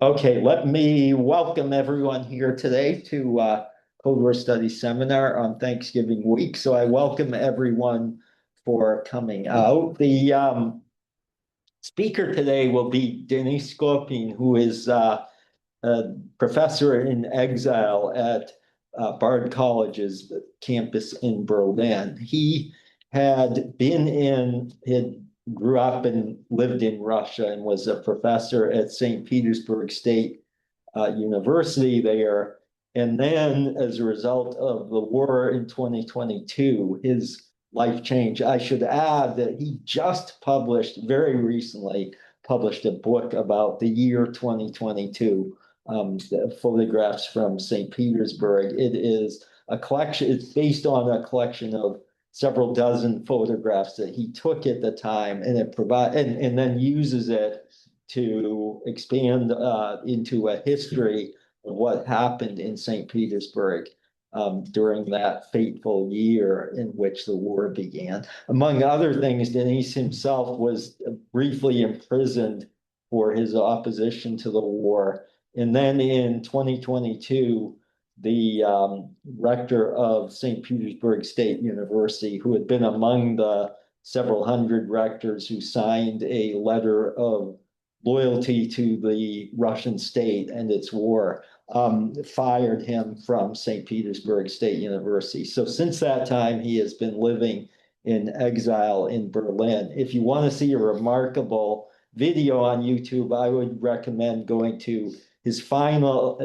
Okay, let me welcome everyone here today to Cold War Studies Seminar on Thanksgiving week. So I welcome everyone for coming out. The speaker today will be Denis Skopin, who is a professor in exile at Bard College's campus in Berlin. He grew up and lived in Russia and was a professor at St. Petersburg State University there. And then as a result of the war in 2022, his life changed. I should add that he just very recently published a book about the year 2022, photographs from St. Petersburg. It is a collection, it's based on a collection of several dozen photographs that he took at the time, and and then uses it to expand into a history of what happened in St. Petersburg during that fateful year in which the war began. Among other things, Denis himself was briefly imprisoned for his opposition to the war. And then in 2022, the rector of St. Petersburg State University, who had been among the several hundred rectors who signed a letter of loyalty to the Russian state and its war, fired him from St. Petersburg State University. So since that time, he has been living in exile in Berlin. If you want to see a remarkable video on YouTube, I would recommend going to his final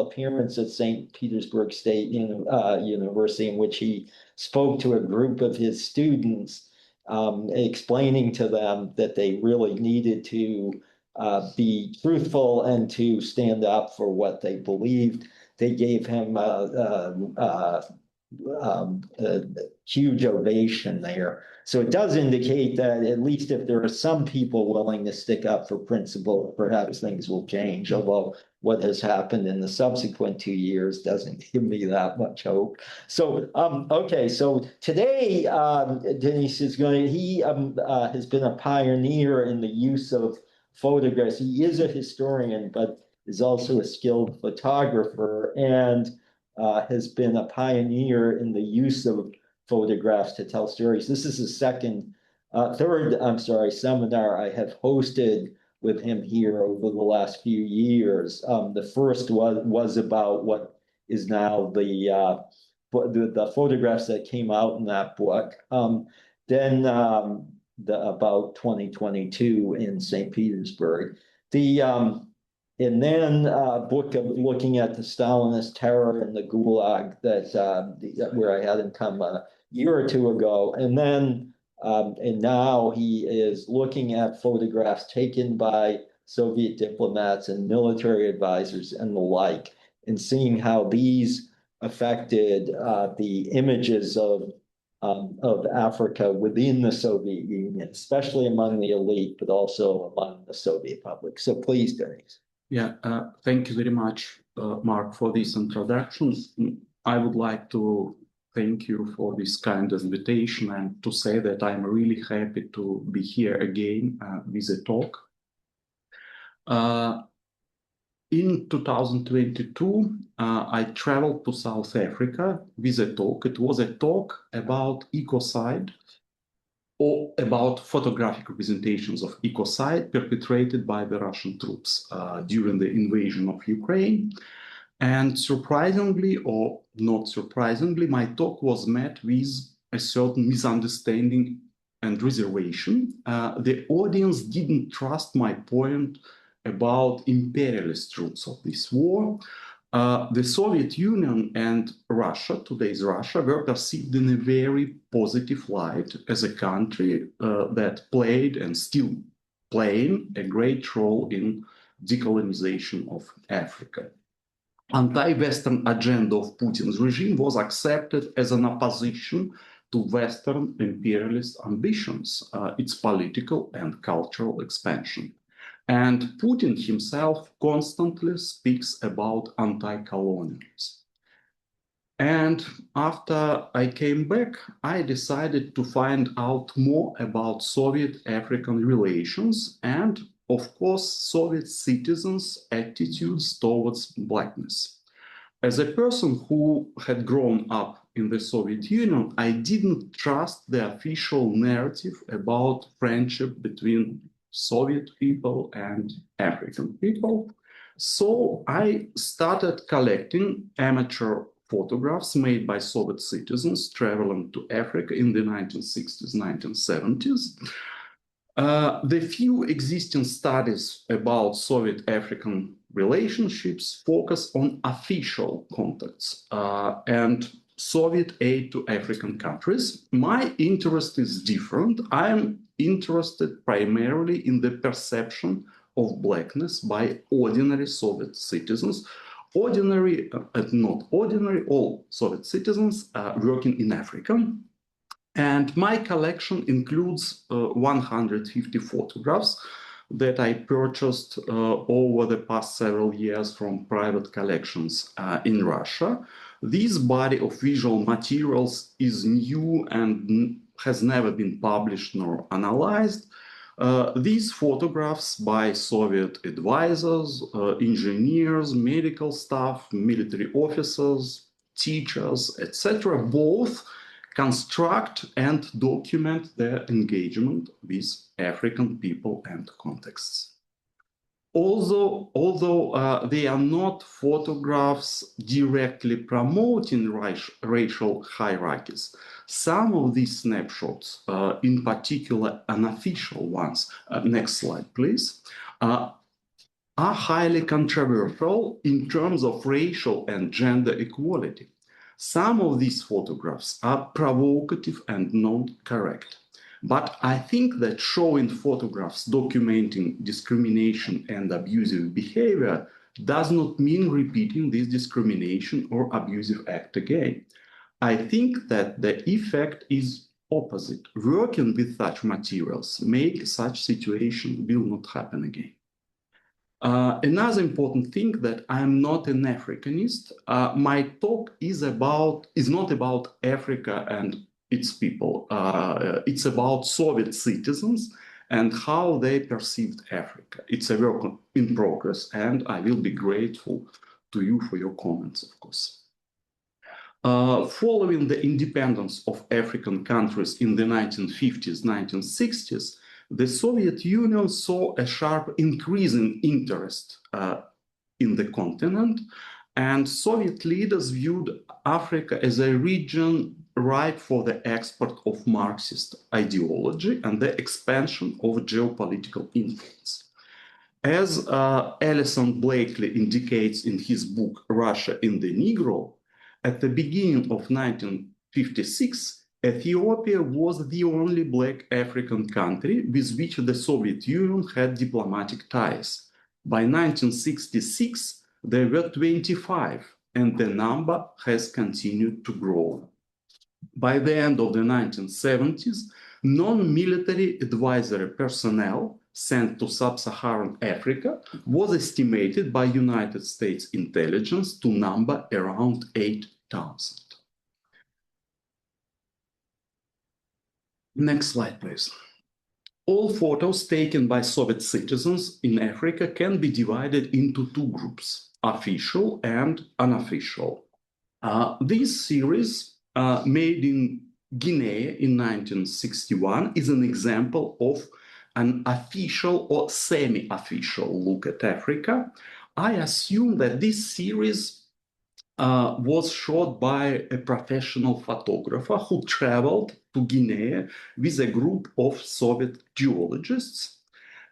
appearance at St. Petersburg State University, in which he spoke to a group of his students, explaining to them that they really needed to be truthful and to stand up for what they believed. They gave him a huge ovation there. So it does indicate that at least if there are some people willing to stick up for principle, perhaps things will change, although what has happened in the subsequent 2 years doesn't give me that much hope. So, okay, so today, Denis is he has been a pioneer in the use of photographs. He is a historian, but is also a skilled photographer, and has been a pioneer in the use of photographs to tell stories. This is the third seminar I have hosted with him here over the last few years. The first was about what is now the photographs that came out in that book. Then about 2022 in St. Petersburg. And then a book of looking at the Stalinist terror and the Gulag where I had him come a year or two ago. And then and now he is looking at photographs taken by Soviet diplomats and military advisors and the like, and seeing how these affected the images of Africa within the Soviet Union, especially among the elite, but also among the Soviet public. So please, Denis. Yeah, thank you very much, Mark, for this introduction. I would like to thank you for this kind of invitation and to say that I'm really happy to be here again with a talk. In 2022, I traveled to South Africa with a talk. It was a talk about ecocide, or about photographic representations of ecocide perpetrated by the Russian troops during the invasion of Ukraine. And surprisingly, or not surprisingly, my talk was met with a certain misunderstanding and reservation. The audience didn't trust my point about imperialist roots of this war. The Soviet Union and Russia, today's Russia, were perceived in a very positive light as a country that played and still playing a great role in decolonization of Africa. Anti-Western agenda of Putin's regime was accepted as an opposition to Western imperialist ambitions, its political and cultural expansion. And Putin himself constantly speaks about anti-colonialism. And after I came back, I decided to find out more about Soviet-African relations and of course, Soviet citizens' attitudes towards blackness. As a person who had grown up in the Soviet Union, I didn't trust the official narrative about friendship between Soviet people and African people. So I started collecting amateur photographs made by Soviet citizens traveling to Africa in the 1960s, 1970s. The few existing studies about Soviet-African relationships focus on official contacts and Soviet aid to African countries. My interest is different. I'm interested primarily in the perception of blackness by ordinary Soviet citizens, ordinary and not ordinary, all Soviet citizens working in Africa. And my collection includes 150 photographs that I purchased over the past several years from private collections in Russia. This body of visual materials is new and has never been published nor analyzed. These photographs by Soviet advisors, engineers, medical staff, military officers, teachers, etc., both construct and document their engagement with African people and contexts. Although they are not photographs directly promoting racial hierarchies, some of these snapshots, in particular unofficial ones, next slide please, are highly controversial in terms of racial and gender equality. Some of these photographs are provocative and not correct. But I think that showing photographs documenting discrimination and abusive behavior does not mean repeating this discrimination or abusive act again. I think that the effect is opposite. Working with such materials make such situation will not happen again. Another important thing that I am not an Africanist. My talk is not about Africa and its people. It's about Soviet citizens and how they perceived Africa. It's a work in progress, and I will be grateful to you for your comments, of course. Following the independence of African countries in the 1950s, 1960s, the Soviet Union saw a sharp increase in interest in the continent, and Soviet leaders viewed Africa as a region ripe for the export of Marxist ideology and the expansion of geopolitical influence. As Alison Blakely indicates in his book, Russia in the Negro, at the beginning of 1956, Ethiopia was the only Black African country with which the Soviet Union had diplomatic ties. By 1966, there were 25, and the number has continued to grow. By the end of the 1970s, non-military advisory personnel sent to sub-Saharan Africa was estimated by United States intelligence to number around 8,000. Next slide, please. All photos taken by Soviet citizens in Africa can be divided into two groups, official and unofficial. This series, made in Guinea in 1961, is an example of an official or semi-official look at Africa. I assume that this series was shot by a professional photographer who traveled to Guinea with a group of Soviet geologists.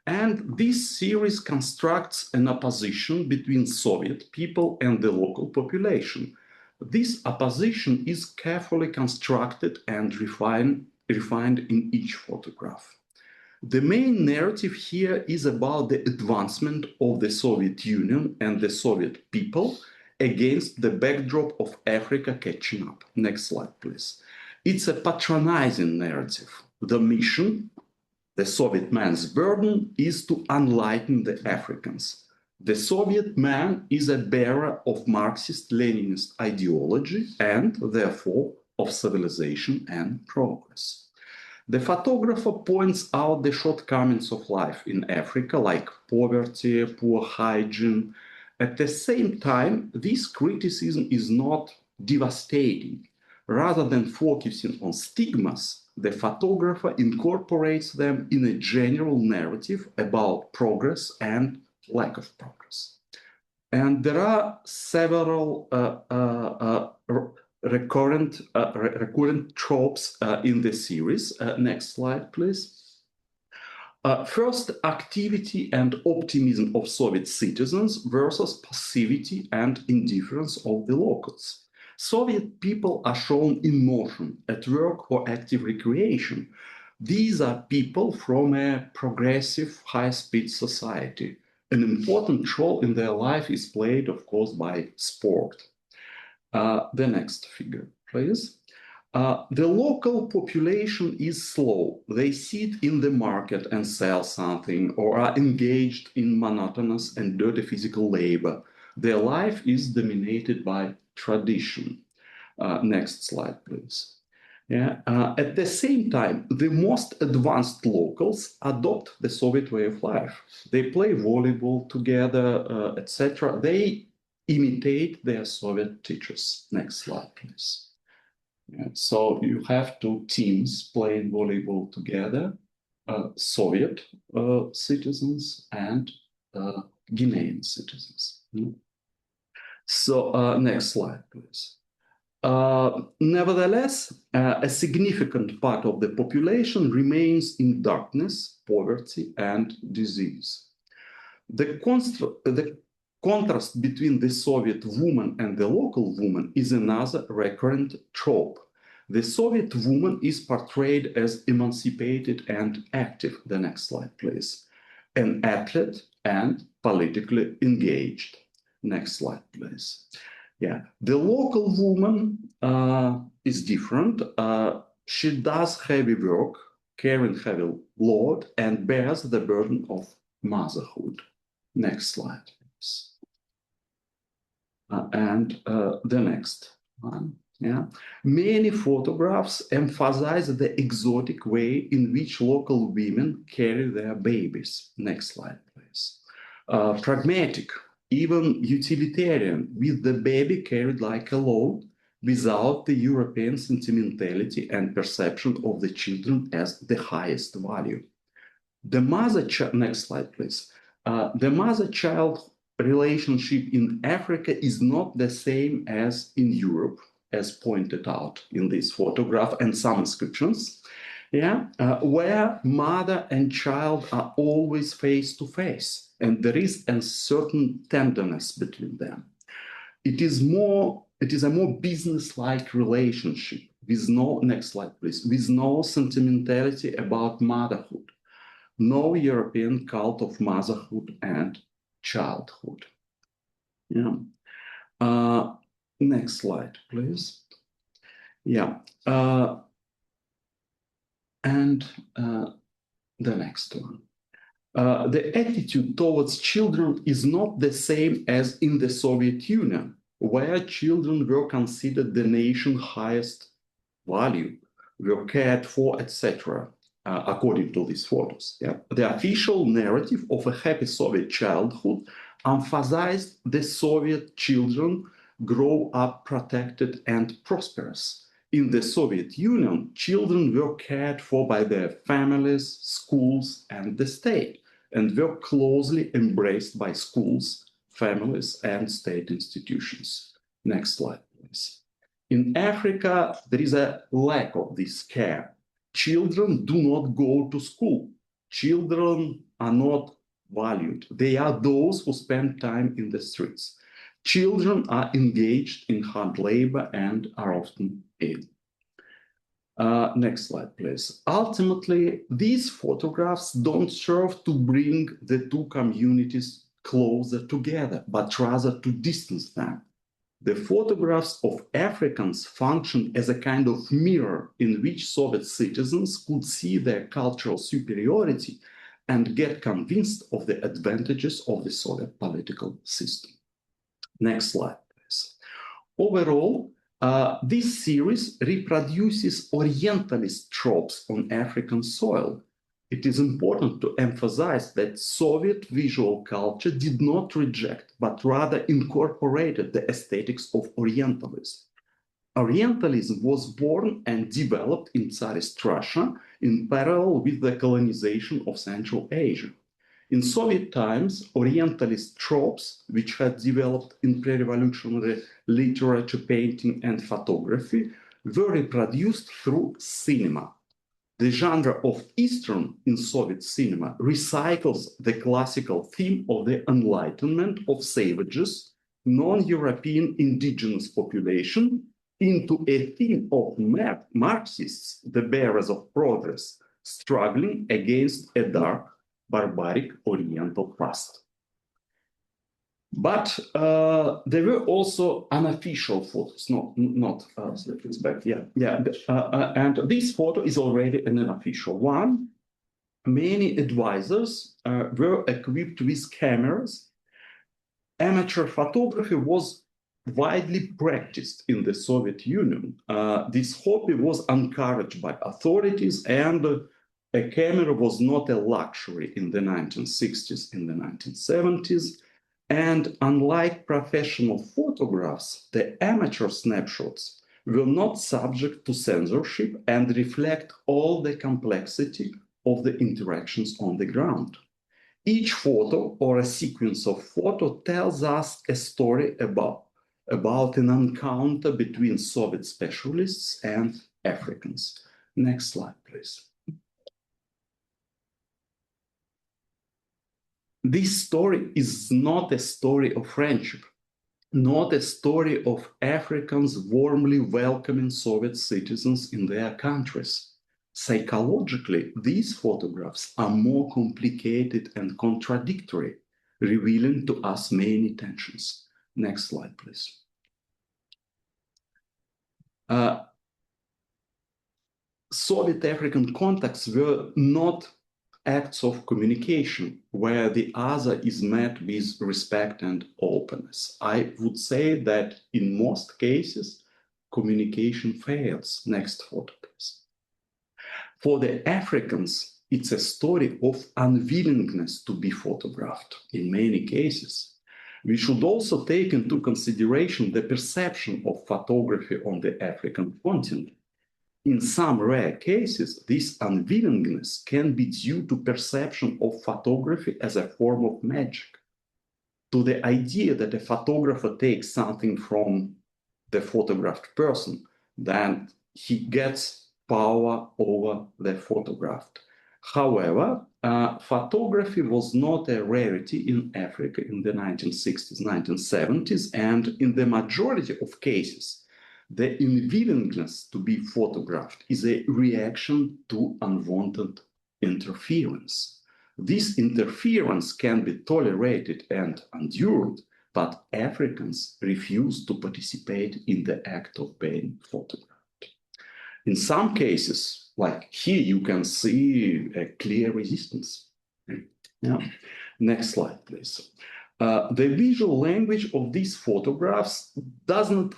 And this series constructs an opposition between Soviet people and the local population. This opposition is carefully constructed and refined in each photograph. The main narrative here is about the advancement of the Soviet Union and the Soviet people against the backdrop of Africa catching up. Next slide, please. It's a patronizing narrative. The mission, the Soviet man's burden, is to enlighten the Africans. The Soviet man is a bearer of Marxist-Leninist ideology and, therefore, of civilization and progress. The photographer points out the shortcomings of life in Africa, like poverty, poor hygiene. At the same time, this criticism is not devastating. Rather than focusing on stigmas, the photographer incorporates them in a general narrative about progress and lack of progress. And there are several recurrent tropes in the series. Next slide, please. First, activity and optimism of Soviet citizens versus passivity and indifference of the locals. Soviet people are shown in motion, at work or active recreation. These are people from a progressive, high-speed society. An important role in their life is played, of course, by sport. The next figure, please. The local population is slow. They sit in the market and sell something or are engaged in monotonous and dirty physical labor. Their life is dominated by tradition. Next slide, please. Yeah. At the same time, the most advanced locals adopt the Soviet way of life. They play volleyball together, etc. They imitate their Soviet teachers. Next slide, please. Yeah. So you have two teams playing volleyball together, Soviet citizens and Guinean citizens. So next slide, please. Nevertheless, a significant part of the population remains in darkness, poverty, and disease. The contrast between the Soviet woman and the local woman is another recurrent trope. The Soviet woman is portrayed as emancipated and active. The next slide, please. An athlete and politically engaged. Next slide, please. Yeah, the local woman is different. She does heavy work, carrying heavy load, and bears the burden of motherhood. Next slide, please. And the next one. Yeah, many photographs emphasize the exotic way in which local women carry their babies. Next slide, please. Pragmatic, even utilitarian, with the baby carried like a load, without the European sentimentality and perception of the children as the highest value. The mother-child, next slide, please. The mother-child relationship in Africa is not the same as in Europe, as pointed out in this photograph and some inscriptions, yeah, where mother and child are always face to face, and there is a certain tenderness between them. It is a more business-like relationship with no, next slide please, with no sentimentality about motherhood, no European cult of motherhood and childhood. Yeah. Next slide, please. Yeah. And the next one. The attitude towards children is not the same as in the Soviet Union, where children were considered the nation's highest value, were cared for, etc., according to these photos. Yeah? The official narrative of a happy Soviet childhood emphasized the Soviet children grow up protected and prosperous. In the Soviet Union, children were cared for by their families, schools, and the state, and were closely embraced by schools, families, and state institutions. Next slide, please. In Africa, there is a lack of this care. Children do not go to school. Children are not valued. They are those who spend time in the streets. Children are engaged in hard labor and are often ill. Next slide, please. Ultimately, these photographs don't serve to bring the two communities closer together, but rather to distance them. The photographs of Africans function as a kind of mirror in which Soviet citizens could see their cultural superiority and get convinced of the advantages of the Soviet political system. Next slide, please. Overall, This series reproduces Orientalist tropes on African soil. It is important to emphasize that Soviet visual culture did not reject, but rather incorporated the aesthetics of Orientalism. Orientalism was born and developed in Tsarist Russia in parallel with the colonization of Central Asia. In Soviet times, Orientalist tropes, which had developed in pre-revolutionary literature, painting, and photography, were reproduced through cinema. The genre of Eastern in Soviet cinema recycles the classical theme of the Enlightenment of savages, non-European indigenous population, into a theme of Marxists, the bearers of progress, struggling against a dark, barbaric Oriental past. But there were also unofficial photos, and this photo is already an unofficial one. Many advisors were equipped with cameras. Amateur photography was widely practiced in the Soviet Union. This hobby was encouraged by authorities, and a camera was not a luxury in the 1960s, in the 1970s. And unlike professional photographs, the amateur snapshots were not subject to censorship and reflect all the complexity of the interactions on the ground. Each photo or a sequence of photos tells us a story about an encounter between Soviet specialists and Africans. Next slide, please. This story is not a story of friendship, not a story of Africans warmly welcoming Soviet citizens in their countries. Psychologically, these photographs are more complicated and contradictory, revealing to us many tensions. Next slide, please. Soviet African contacts were not acts of communication where the other is met with respect and openness. I would say that in most cases, communication fails. Next photo, please. For the Africans, it's a story of unwillingness to be photographed in many cases. We should also take into consideration the perception of photography on the African continent. In some rare cases, this unwillingness can be due to perception of photography as a form of magic, to the idea that a photographer takes something from the photographed person, then he gets power over the photographed. However, photography was not a rarity in Africa in the 1960s, 1970s, and in the majority of cases, the unwillingness to be photographed is a reaction to unwanted interference. This interference can be tolerated and endured, but Africans refuse to participate in the act of being photographed. In some cases, like here, you can see a clear resistance. Yeah. Next slide, please. The visual language of these photographs doesn't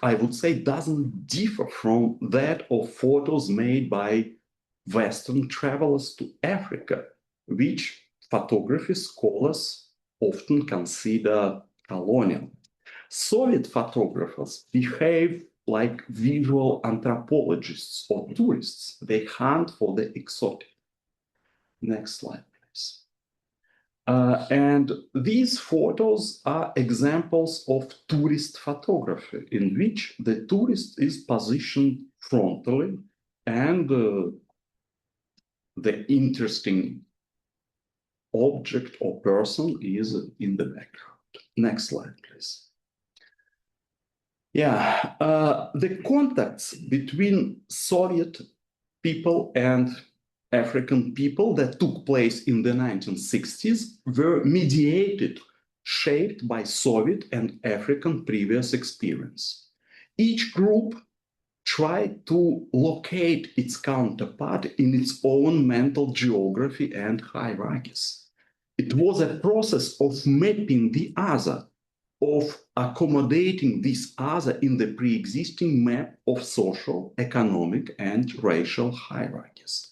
differ from that of photos made by Western travelers to Africa, which photography scholars often consider colonial. Soviet photographers behave like visual anthropologists or tourists. They hunt for the exotic. Next slide, please. And these photos are examples of tourist photography in which the tourist is positioned frontally and the interesting object or person is in the background. Next slide, please. Yeah, the contacts between Soviet people and African people that took place in the 1960s were mediated, shaped by Soviet and African previous experience. Each group tried to locate its counterpart in its own mental geography and hierarchies. It was a process of mapping the other, of accommodating this other in the pre-existing map of social, economic, and racial hierarchies.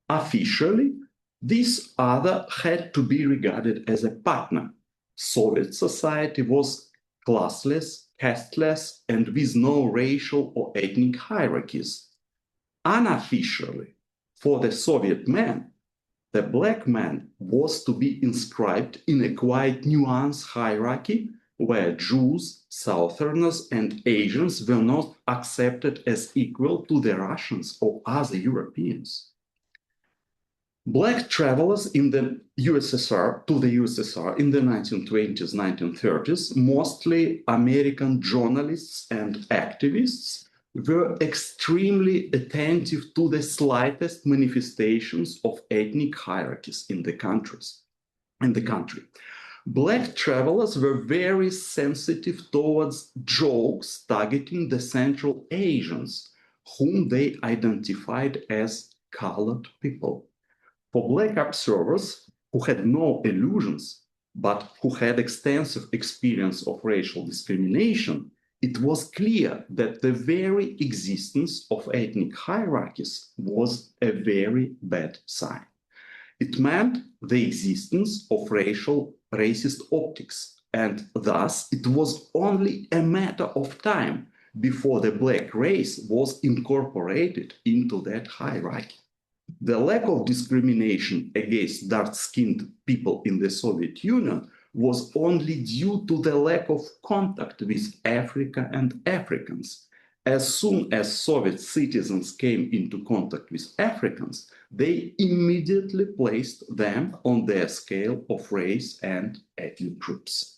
Officially, this other had to be regarded as a partner. Soviet society was classless, casteless, and with no racial or ethnic hierarchies. Unofficially, for the Soviet man, the black man was to be inscribed in a quite nuanced hierarchy where Jews, Southerners, and Asians were not accepted as equal to the Russians or other Europeans. Black travelers in the USSR to the USSR in the 1920s, 1930s, mostly American journalists and activists, were extremely attentive to the slightest manifestations of ethnic hierarchies in the country. Black travelers were very sensitive towards jokes targeting the Central Asians, whom they identified as colored people. For Black observers who had no illusions, but who had extensive experience of racial discrimination, it was clear that the very existence of ethnic hierarchies was a very bad sign. It meant the existence of racist optics, and thus it was only a matter of time before the black race was incorporated into that hierarchy. The lack of discrimination against dark-skinned people in the Soviet Union was only due to the lack of contact with Africa and Africans. As soon as Soviet citizens came into contact with Africans, they immediately placed them on their scale of race and ethnic groups.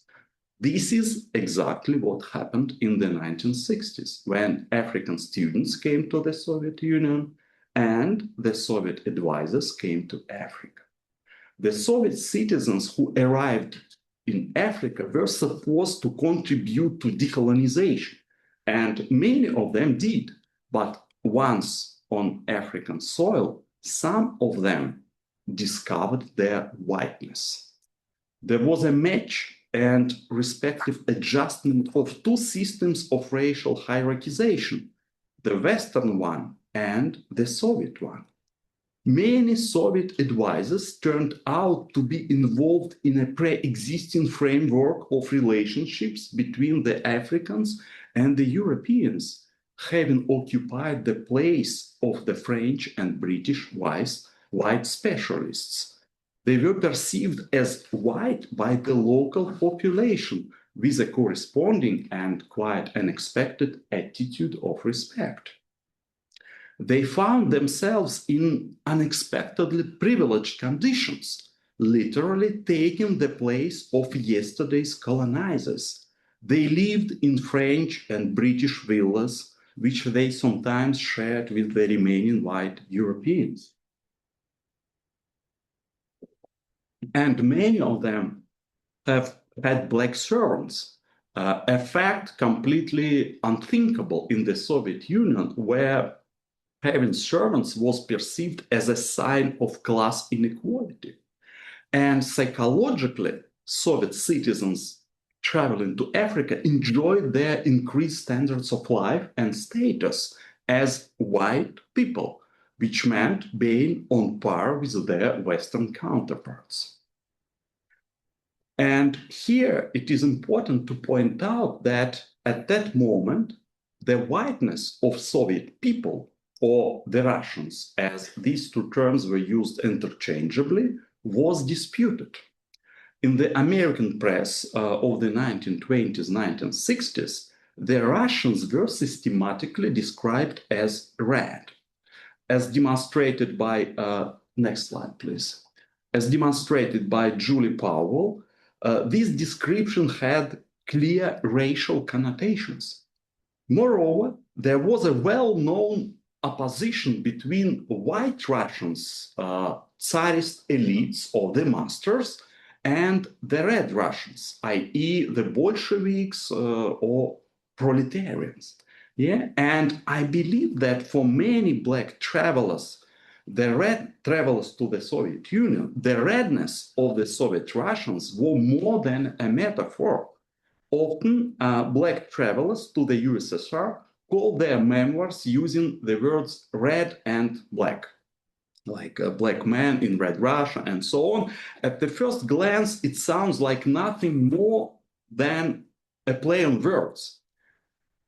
This is exactly what happened in the 1960s, when African students came to the Soviet Union and the Soviet advisors came to Africa. The Soviet citizens who arrived in Africa were supposed to contribute to decolonization, and many of them did. But once on African soil, some of them discovered their whiteness. There was a match and respective adjustment of two systems of racial hierarchization, the Western one and the Soviet one. Many Soviet advisors turned out to be involved in a pre-existing framework of relationships between the Africans and the Europeans, having occupied the place of the French and British white specialists. They were perceived as white by the local population with a corresponding and quite unexpected attitude of respect. They found themselves in unexpectedly privileged conditions, literally taking the place of yesterday's colonizers. They lived in French and British villas, which they sometimes shared with the remaining white Europeans. And many of them have had black servants, a fact completely unthinkable in the Soviet Union, where having servants was perceived as a sign of class inequality. And psychologically, Soviet citizens traveling to Africa enjoyed their increased standards of life and status as white people, which meant being on par with their Western counterparts. And here it is important to point out that at that moment, the whiteness of Soviet people, or the Russians, as these two terms were used interchangeably, was disputed. In the American press of the 1920s, 1960s, the Russians were systematically described as red, as demonstrated by, next slide, please. As demonstrated by Julie Powell, this description had clear racial connotations. Moreover, there was a well-known opposition between white Russians, Tsarist elites or the masters, and the red Russians, i.e. the Bolsheviks or proletarians. Yeah? And I believe that for many black travelers, the red travelers to the Soviet Union, the redness of the Soviet Russians were more than a metaphor. often Black travelers to the USSR call their memoirs using the words red and black, like a black man in Red Russia and so on. At the first glance, it sounds like nothing more than a play on words.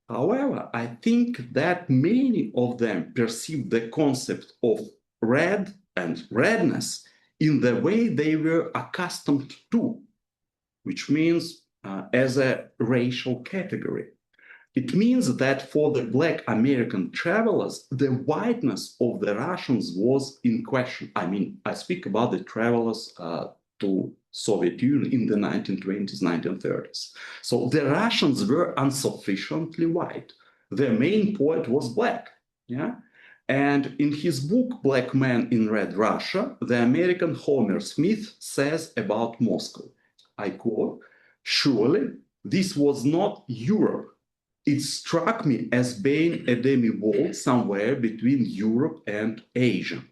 However, I think that many of them perceive the concept of red and redness in the way they were accustomed to, which means as a racial category. It means that for the Black American travelers, the whiteness of the Russians was in question. I mean, I speak about the travelers to Soviet Union in the 1920s, 1930s. So the Russians were insufficiently white. Their main point was black. Yeah. And in his book, Black Man in Red Russia, the American Homer Smith says about Moscow, I quote, "Surely this was not Europe. It struck me as being a demi-world somewhere between Europe and Asia."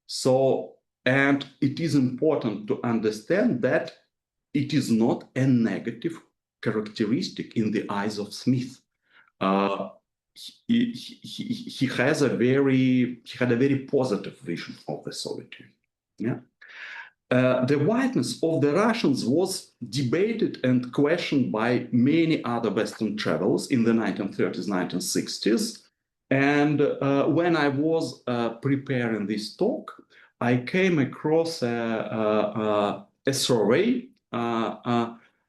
So, and it is important to understand that it is not a negative characteristic in the eyes of Smith. He had a very positive vision of the Soviet Union. Yeah. The whiteness of the Russians was debated and questioned by many other Western travelers in the 1930s, 1960s. And when I was preparing this talk, I came across a survey.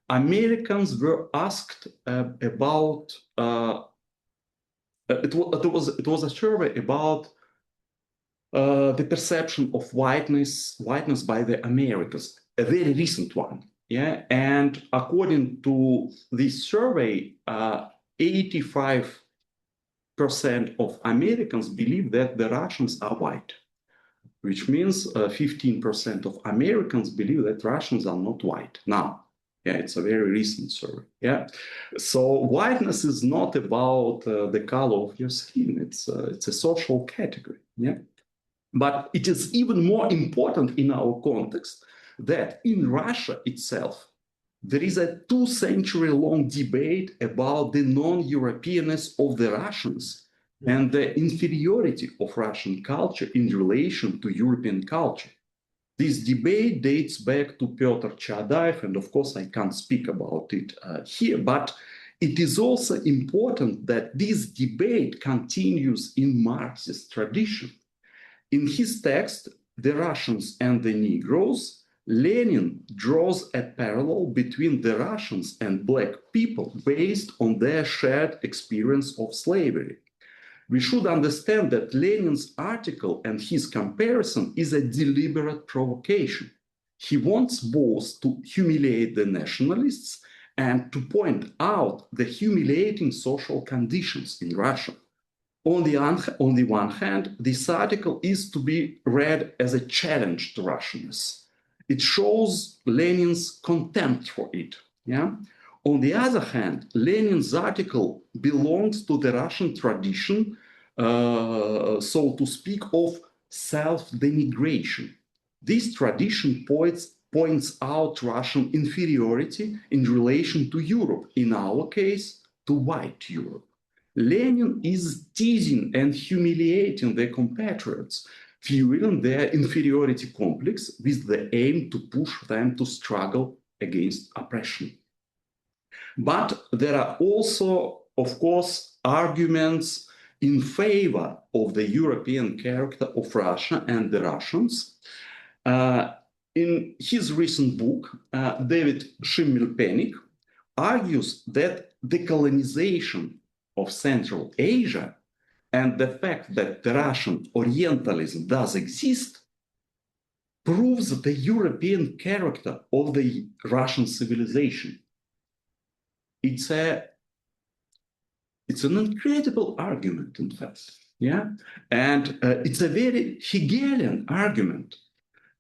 Americans were asked about, it was a survey about the perception of whiteness by the Americans, a very recent one. Yeah, and according to this survey, 85% of Americans believe that the Russians are white, which means 15% of Americans believe that Russians are not white. Now, yeah, it's a very recent survey. Yeah, so whiteness is not about the color of your skin. It's a social category. Yeah. But it is even more important in our context that in Russia itself, there is a 2-century-long debate about the non-Europeanness of the Russians and the inferiority of Russian culture in relation to European culture. This debate dates back to Pyotr Chadaev, and of course I can't speak about it here, but it is also important that this debate continues in Marxist tradition. In his text, The Russians and the Negroes, Lenin draws a parallel between the Russians and Black people based on their shared experience of slavery. We should understand that Lenin's article and his comparison is a deliberate provocation. He wants both to humiliate the nationalists and to point out the humiliating social conditions in Russia. On the one hand, this article is to be read as a challenge to Russianness. It shows Lenin's contempt for it. Yeah? On the other hand, Lenin's article belongs to the Russian tradition, so to speak, of self-denigration. This tradition points out Russian inferiority in relation to Europe, in our case, to white Europe. Lenin is teasing and humiliating their compatriots, fueling their inferiority complex with the aim to push them to struggle against oppression. But there are also, of course, arguments in favor of the European character of Russia and the Russians. In his recent book, David Schimmelpenninck argues that the colonization of Central Asia and the fact that the Russian Orientalism does exist proves the European character of the Russian civilization. It's an incredible argument, in fact, yeah, and it's a very Hegelian argument.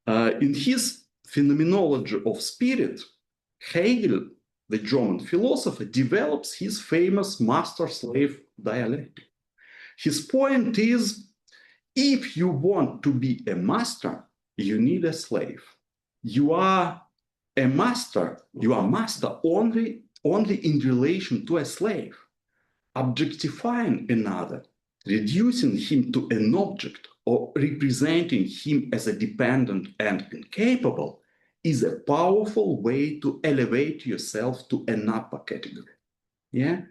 In his Phenomenology of Spirit, Hegel, the German philosopher, develops his famous master-slave dialectic. His point is, if you want to be a master, you need a slave. You are a master, you are master only in relation to a slave. Objectifying another, reducing him to an object, or representing him as a dependent and incapable is a powerful way to elevate yourself to an upper category. Yeah?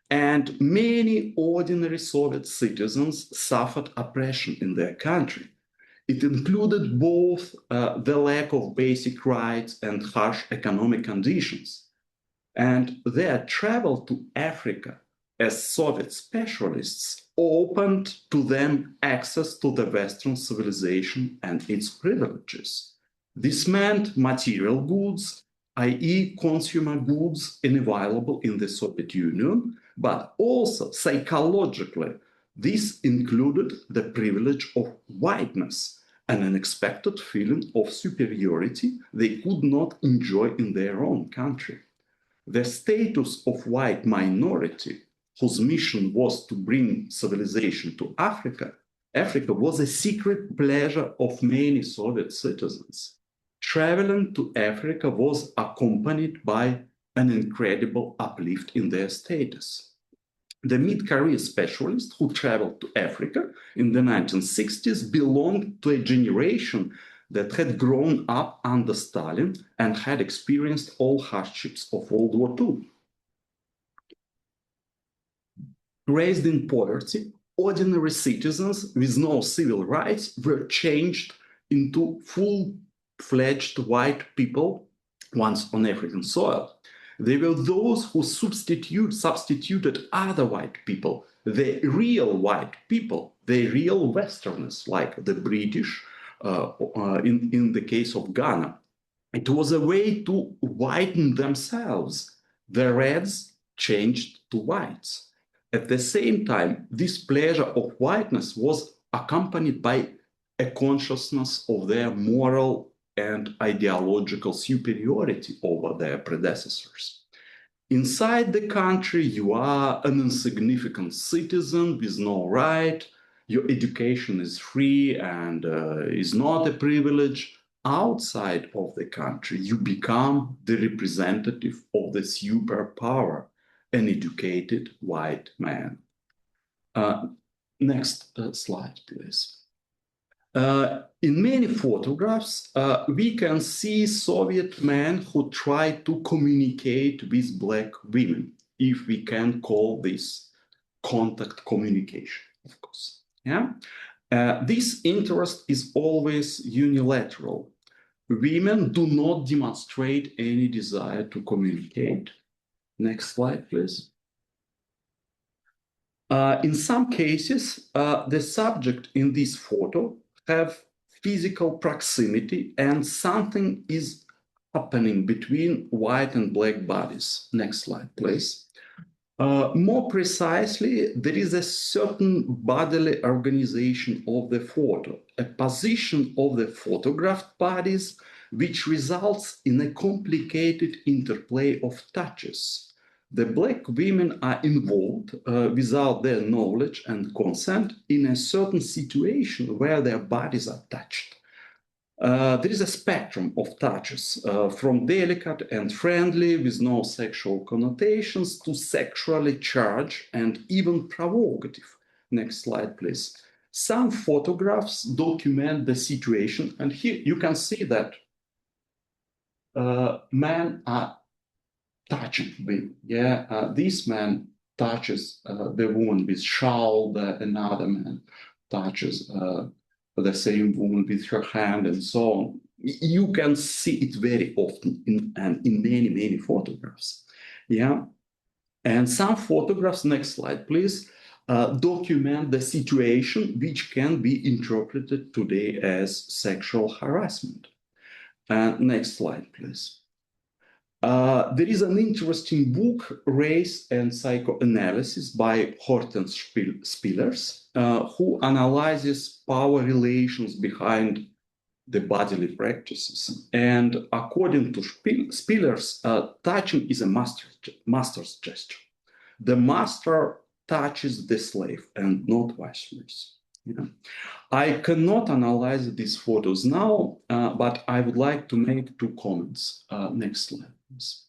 And many ordinary Soviet citizens suffered oppression in their country. It included both the lack of basic rights and harsh economic conditions. And their travel to Africa as Soviet specialists opened to them access to the Western civilization and its privileges. This meant material goods, i.e. consumer goods unavailable in the Soviet Union, but also psychologically, this included the privilege of whiteness, an unexpected feeling of superiority they could not enjoy in their own country. The status of white minority, whose mission was to bring civilization to Africa, was a secret pleasure of many Soviet citizens. Traveling to Africa was accompanied by an incredible uplift in their status. The mid-career specialists who traveled to Africa in the 1960s belonged to a generation that had grown up under Stalin and had experienced all hardships of World War II. Raised in poverty, ordinary citizens with no civil rights were changed into full-fledged white people once on African soil. They were those who substituted other white people, the real white people, the real Westerners, like the British, in the case of Ghana. It was a way to whiten themselves. The reds changed to whites. At the same time, this pleasure of whiteness was accompanied by a consciousness of their moral and ideological superiority over their predecessors. Inside the country, you are an insignificant citizen with no right. Your education is free and is not a privilege. Outside of the country, you become the representative of the superpower, an educated white man. Next slide, please. In many photographs, we can see Soviet men who try to communicate with Black women, if we can call this contact communication, of course. Yeah? This interest is always unilateral. Women do not demonstrate any desire to communicate. Next slide, please. In some cases, the subject in this photo have physical proximity and something is happening between white and black bodies. Next slide, please. More precisely, there is a certain bodily organization of the photo, a position of the photographed bodies, which results in a complicated interplay of touches. The Black women are involved without their knowledge and consent in a certain situation where their bodies are touched. There is a spectrum of touches, from delicate and friendly with no sexual connotations to sexually charged and even provocative. Next slide, please. Some photographs document the situation, and here you can see that men are touching women. Yeah, this man touches the woman with shawl, another man touches the same woman with her hand, and so on. You can see it very often in many, many photographs. Yeah, and some photographs, next slide, please, document the situation which can be interpreted today as sexual harassment. Next slide, please. There is an interesting book, Race and Psychoanalysis, by Hortense Spillers, who analyzes power relations behind the bodily practices. And according to Spillers, touching is a master's gesture. The master touches the slave and not vice versa. I cannot analyze these photos now, but I would like to make two comments. Next slide, please.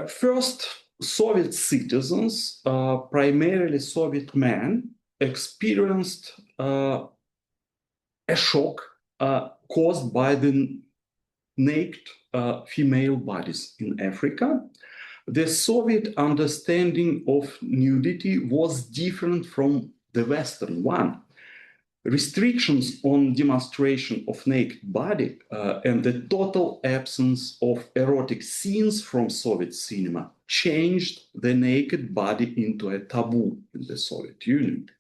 First, Soviet citizens, primarily Soviet men, experienced a shock caused by the naked female bodies in Africa. The Soviet understanding of nudity was different from the Western one. Restrictions on demonstration of naked body and the total absence of erotic scenes from Soviet cinema changed the naked body into a taboo in the Soviet Union.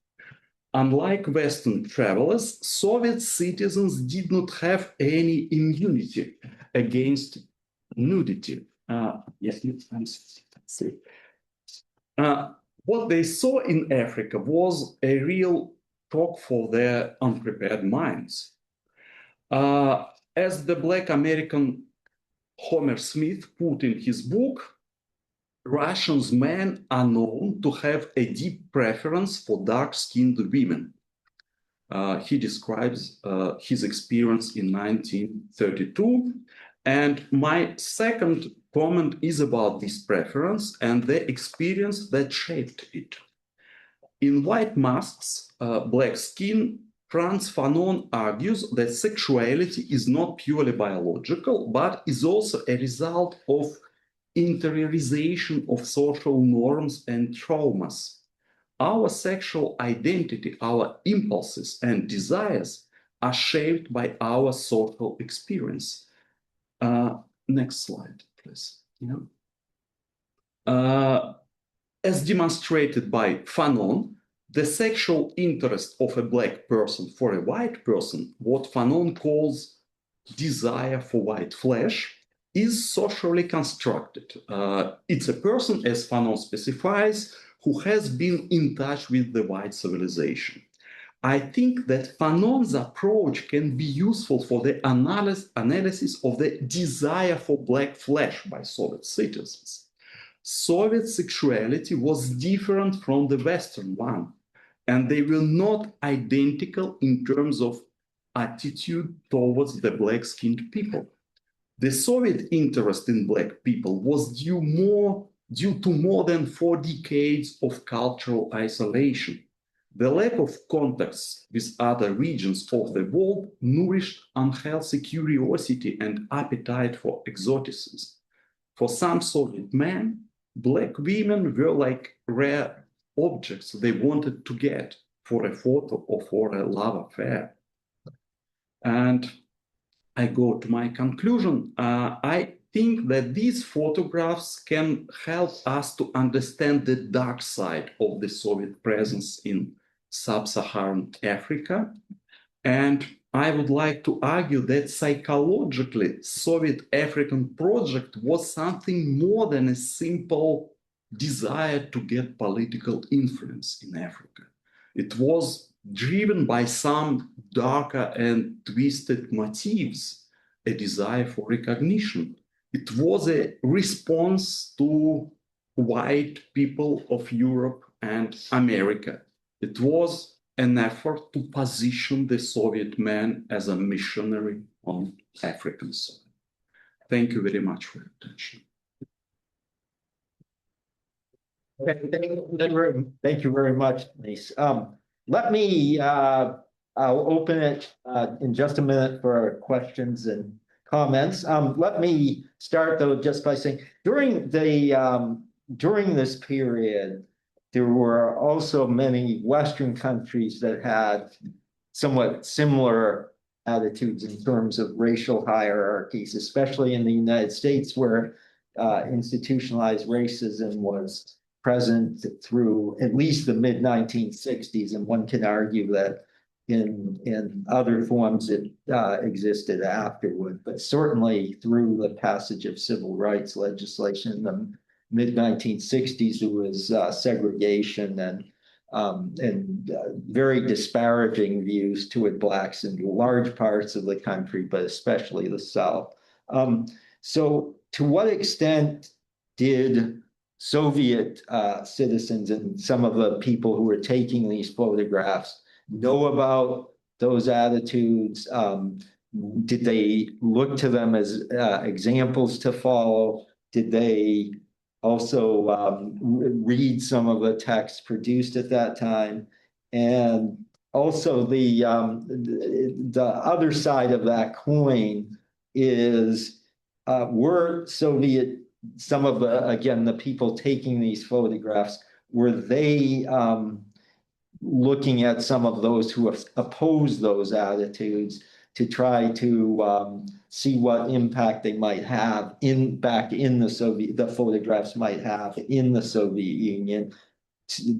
Unlike Western travelers, Soviet citizens did not have any immunity against nudity. What they saw in Africa was a real shock for their unprepared minds. As the Black American Homer Smith put in his book, Russians men are known to have a deep preference for dark-skinned women. He describes his experience in 1932. And my second comment is about this preference and the experience that shaped it. In White Masks, Black Skin, Frantz Fanon argues that sexuality is not purely biological, but is also a result of interiorization of social norms and traumas. Our sexual identity, our impulses and desires are shaped by our social experience. Next slide, please. As demonstrated by Fanon, the sexual interest of a black person for a white person, what Fanon calls desire for white flesh, is socially constructed. It's a person, as Fanon specifies, who has been in touch with the white civilization. I think that Fanon's approach can be useful for the analysis of the desire for black flesh by Soviet citizens. Soviet sexuality was different from the Western one, and they were not identical in terms of attitude towards the black-skinned people. The Soviet interest in black people was due to more than 4 decades of cultural isolation. The lack of contacts with other regions of the world nourished unhealthy curiosity and appetite for exoticism. For some Soviet men, black women were like rare objects they wanted to get for a photo or for a love affair. And I go to my conclusion. I think that these photographs can help us to understand the dark side of the Soviet presence in sub-Saharan Africa. And I would like to argue that psychologically, Soviet African project was something more than a simple desire to get political influence in Africa. It was driven by some darker and twisted motives, a desire for recognition. It was a response to white people of Europe and America. It was an effort to position the Soviet man as a missionary on African soil. Thank you very much for your attention. Thank you very much, Denise. Let me, I'll open it in just a minute for questions and comments. Let me start though just by saying during this period, there were also many Western countries that had somewhat similar attitudes in terms of racial hierarchies, especially in the United States, where institutionalized racism was present through at least the mid-1960s, and one can argue that in other forms it existed afterward, but certainly through the passage of civil rights legislation in the mid-1960s, there was segregation and very disparaging views toward blacks in large parts of the country, but especially the South. So to what extent did Soviet citizens and some of the people who were taking these photographs know about those attitudes? Did they look to them as examples to follow? Did they also read some of the texts produced at that time? And also the other side of that coin is were Soviet, some of the, again, the people taking these photographs, were they looking at some of those who oppose those attitudes to try to see what impact they might have back in the Soviet, the photographs might have in the Soviet Union?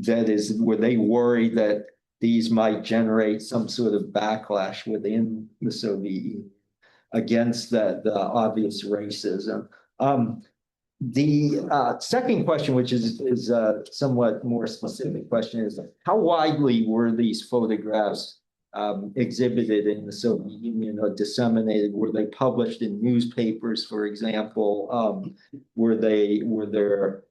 That is, were they worried that these might generate some sort of backlash within the Soviet Union against the obvious racism? The second question, which is a somewhat more specific question, is how widely were these photographs exhibited in the Soviet Union or disseminated? Were they published in newspapers, for example? Were there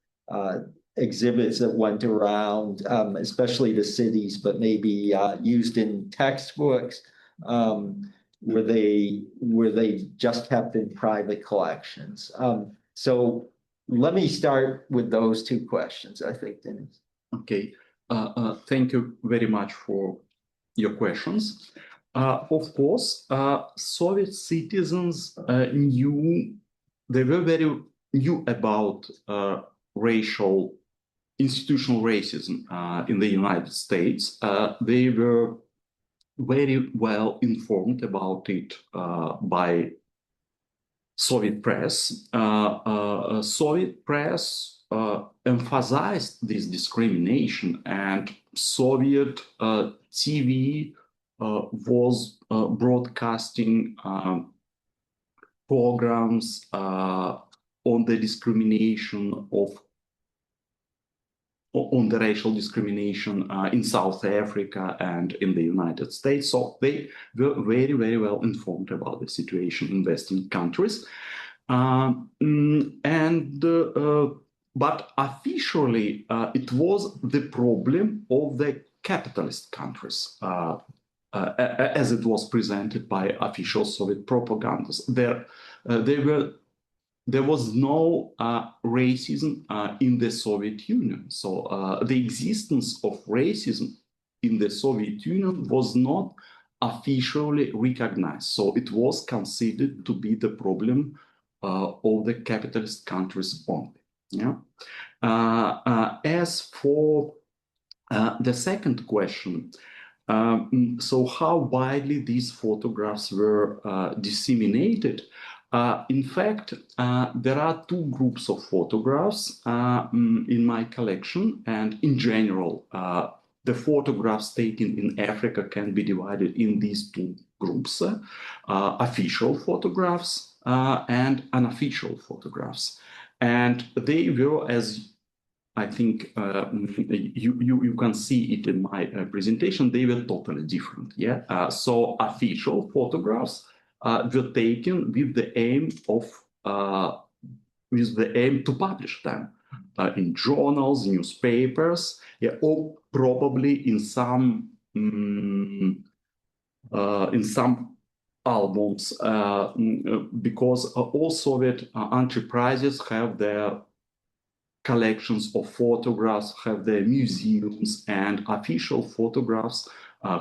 exhibits that went around, especially the cities, but maybe used in textbooks? Were they just kept in private collections? So let me start with those two questions, I think, Dennis. Okay. Thank you very much for your questions. Of course, Soviet citizens knew about institutional racism in the United States. They were very well informed about it by Soviet press. Soviet press emphasized this discrimination, and Soviet TV was broadcasting programs on the discrimination on the racial discrimination in South Africa and in the United States. So they were very, very well informed about the situation in Western countries. But officially, it was the problem of the capitalist countries, as it was presented by official Soviet propagandas. There was no racism in the Soviet Union. So the existence of racism in the Soviet Union was not officially recognized. So it was considered to be the problem of the capitalist countries only. Yeah. As for the second question, so how widely these photographs were disseminated? In fact, there are two groups of photographs in my collection, and in general, the photographs taken in Africa can be divided in these two groups, official photographs and unofficial photographs. And they were, as I think you can see it in my presentation, they were totally different. Yeah. So official photographs were taken with the aim to publish them in journals, newspapers, yeah, or probably in some albums, because all Soviet enterprises have their collections of photographs, have their museums, and official photographs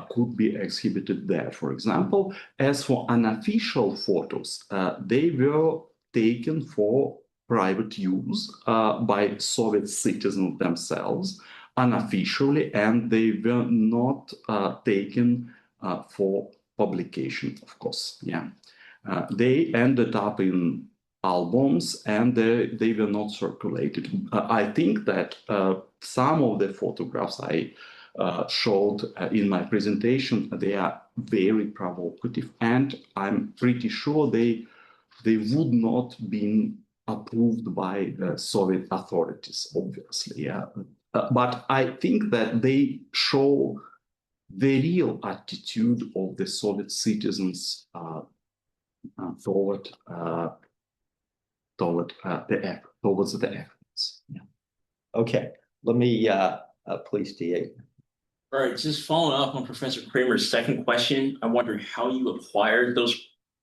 could be exhibited there, for example. As for unofficial photos, they were taken for private use by Soviet citizens themselves, unofficially, and they were not taken for publication, of course. Yeah, they ended up in albums, and they were not circulated. I think that some of the photographs I showed in my presentation, they are very provocative, and I'm pretty sure they would not been approved by the Soviet authorities, obviously. Yeah. But I think that they show the real attitude of the Soviet citizens towards the efforts. Yeah. Okay, let me, please, DA. All right, just following up on Professor Kramer's second question, I wonder how you acquired those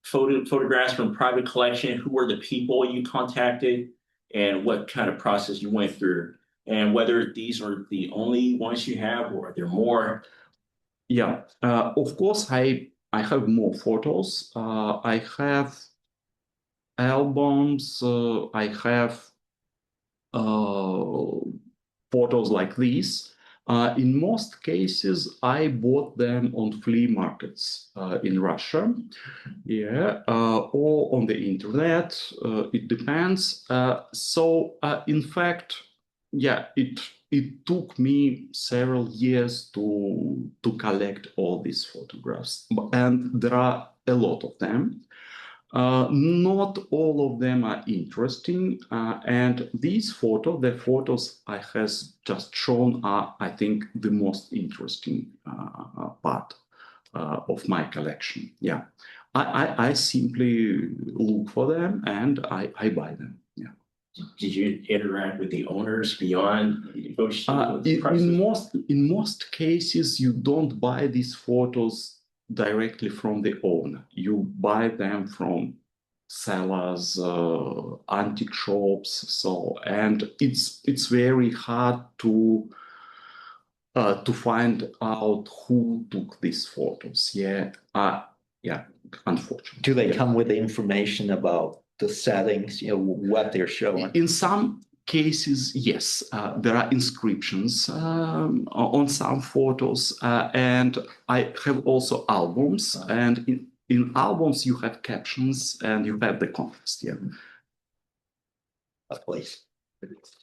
photographs from private collection, who were the people you contacted, and what kind of process you went through, and whether these are the only ones you have or are there more? Yeah, of course, I have more photos. I have albums. I have uh, photos like these. In most cases, I bought them on flea markets in Russia, yeah, or on the internet. It depends. In fact, yeah, it took me several years to collect all these photographs, and there are a lot of them. Not all of them are interesting, and the photos I has just shown are, I think, the most interesting part of my collection. Yeah, I simply look for them and I buy them. Yeah. Did you interact with the owners beyond In most cases, you don't buy these photos directly from the owner. You buy them from sellers, antique shops. And it's very hard to find out who took these photos. Yeah, yeah. Unfortunately, Do they come with information about the settings, what they're showing? In some cases, yes, there are inscriptions on some photos, and I have also albums, and in albums you have captions and you have the context. Yeah. Please.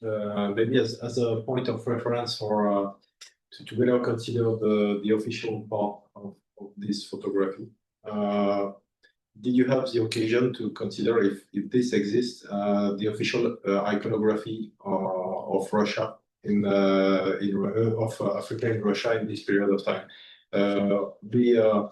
Maybe as a point of reference for to better consider the official part of this photography. Did you have the occasion to consider if this exists, the official iconography of Russia of Africa in Russia in this period of time? The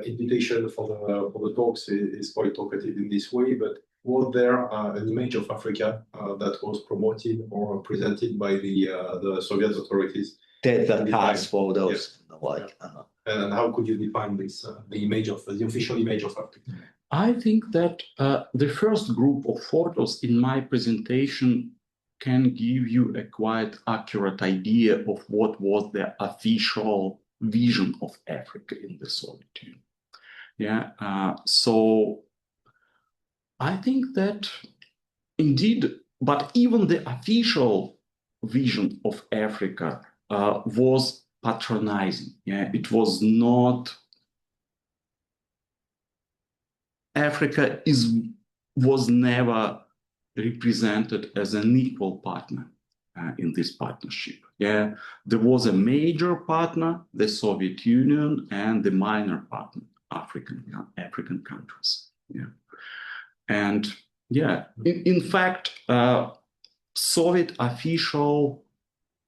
invitation for the talks is quite talkative in this way, but was there an image of Africa that was promoted or presented by the Soviet authorities? The past photos, yeah. like. And how could you define this, the official image of Africa? I think that the first group of photos in my presentation can give you a quite accurate idea of what was the official vision of Africa in the Soviet Union. Yeah, so I think that indeed, but even the official vision of Africa was patronizing. Yeah, it was not. Africa was never represented as an equal partner in this partnership. Yeah, there was a major partner, the Soviet Union, and the minor partner, African countries. Yeah, and yeah, in fact, Soviet official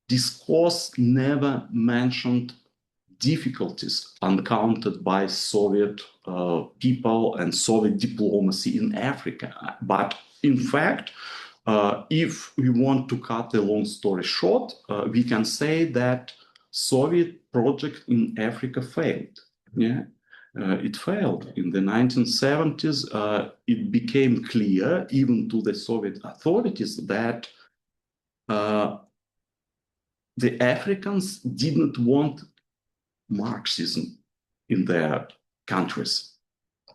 discourse never mentioned difficulties encountered by Soviet people and Soviet diplomacy in Africa. But in fact, if we want to cut a long story short, we can say that Soviet project in Africa failed. Yeah, it failed. In the 1970s, it became clear, even to the Soviet authorities, that the Africans didn't want Marxism in their countries.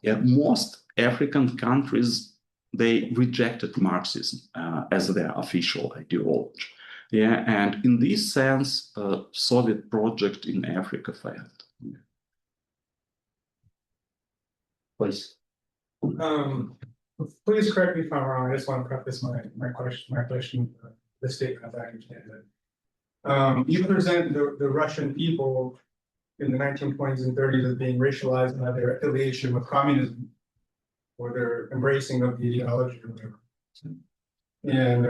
Yeah, most African countries, they rejected Marxism as their official ideology. Yeah, and in this sense, Soviet project in Africa failed. Yeah. Please. Please correct me if I'm wrong. I just want to preface my question, the statement as I understand it. You present the Russian people in the 1920s and 30s as being racialized by their affiliation with communism or their embracing of the ideology or whatever. And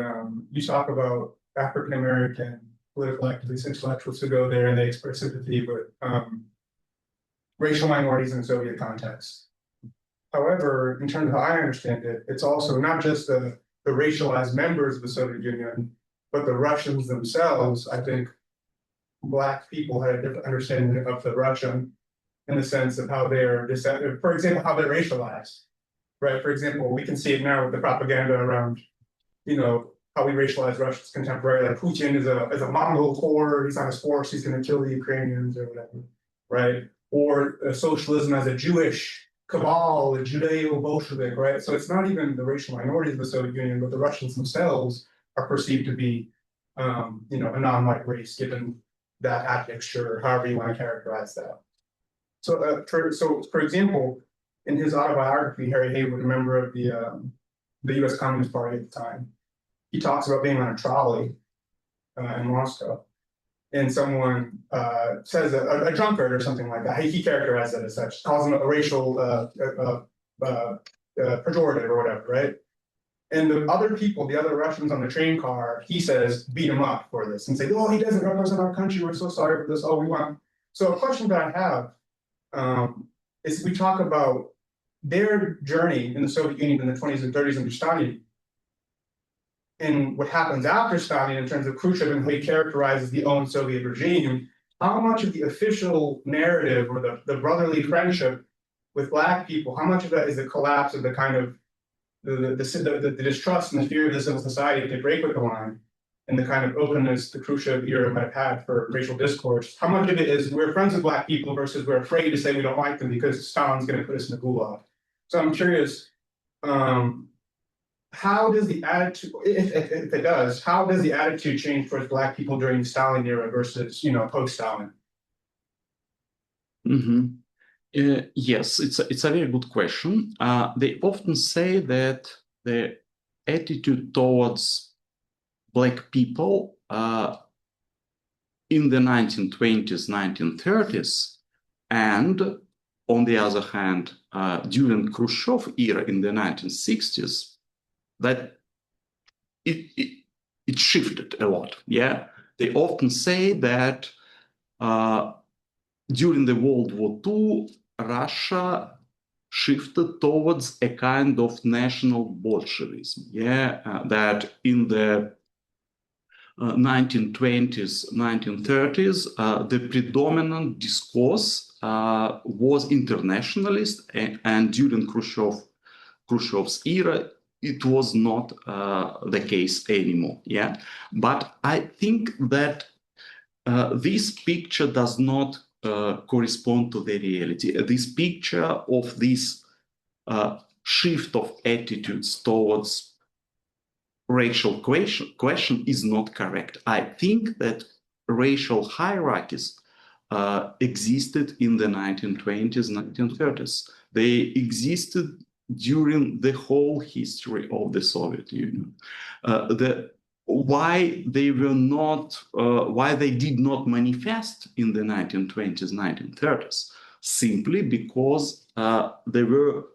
you talk about African American political activists, intellectuals who go there and they express sympathy with racial minorities in the Soviet context. However, in terms of how I understand it, it's also not just the the racialized members of the Soviet Union, but the Russians themselves, I think Black people had a different understanding of the Russian in the sense of how they're, for example, how they're racialized, right? For example, we can see it now with the propaganda around, how we racialize Russians contemporarily. Like Putin is a Mongol horde, he's on his force, he's going to kill the Ukrainians or whatever, right? Or socialism as a Jewish cabal, a Judeo-Bolshevik, right? So it's not even the racial minorities of the Soviet Union, but the Russians themselves are perceived to be, a non-white race, given that admixture, or however you want to characterize that. So, for example, in his autobiography, Harry Haywood, a member of the U.S. Communist Party at the time, he talks about being on a trolley in Moscow, and someone says a drunkard or something like that. He characterized it as such, calls him a racial pejorative or whatever, right? And the other people, the other Russians on the train car, he says, beat him up for this and say, oh, he doesn't represent our country. We're so sorry for this. Oh, we want. So a question that I have is we talk about their journey in the Soviet Union in the 20s and 30s under Stalin, and what happens after Stalin in terms of Khrushchev and how he characterizes the own Soviet regime. How much of the official narrative or the brotherly friendship with Black people, how much of that is the collapse of the kind of the distrust and the fear of the civil society to break with the line, and the kind of openness the Khrushchev era might have had for racial discourse? How much of it is we're friends with Black people versus we're afraid to say we don't like them because Stalin's going to put us in the gulag? So I'm curious, how does the attitude, if it does, how does the attitude change towards Black people during the Stalin era versus, post-Stalin? Mm-hmm. Yes, it's a very good question. They often say that the attitude towards Black people in the 1920s, 1930s, and on the other hand, during Khrushchev era in the 1960s, that it shifted a lot. Yeah, they often say that during the World War II, Russia shifted towards a kind of national Bolshevism. Yeah, that in the 1920s, 1930s, the predominant discourse was internationalist, and during Khrushchev's era, it was not the case anymore. Yeah, but I think that this picture does not correspond to the reality. This picture of this shift of attitudes towards racial question is not correct. I think that racial hierarchies existed in the 1920s, 1930s. They existed during the whole history of the Soviet Union. Why they did not manifest in the 1920s, 1930s, simply because there were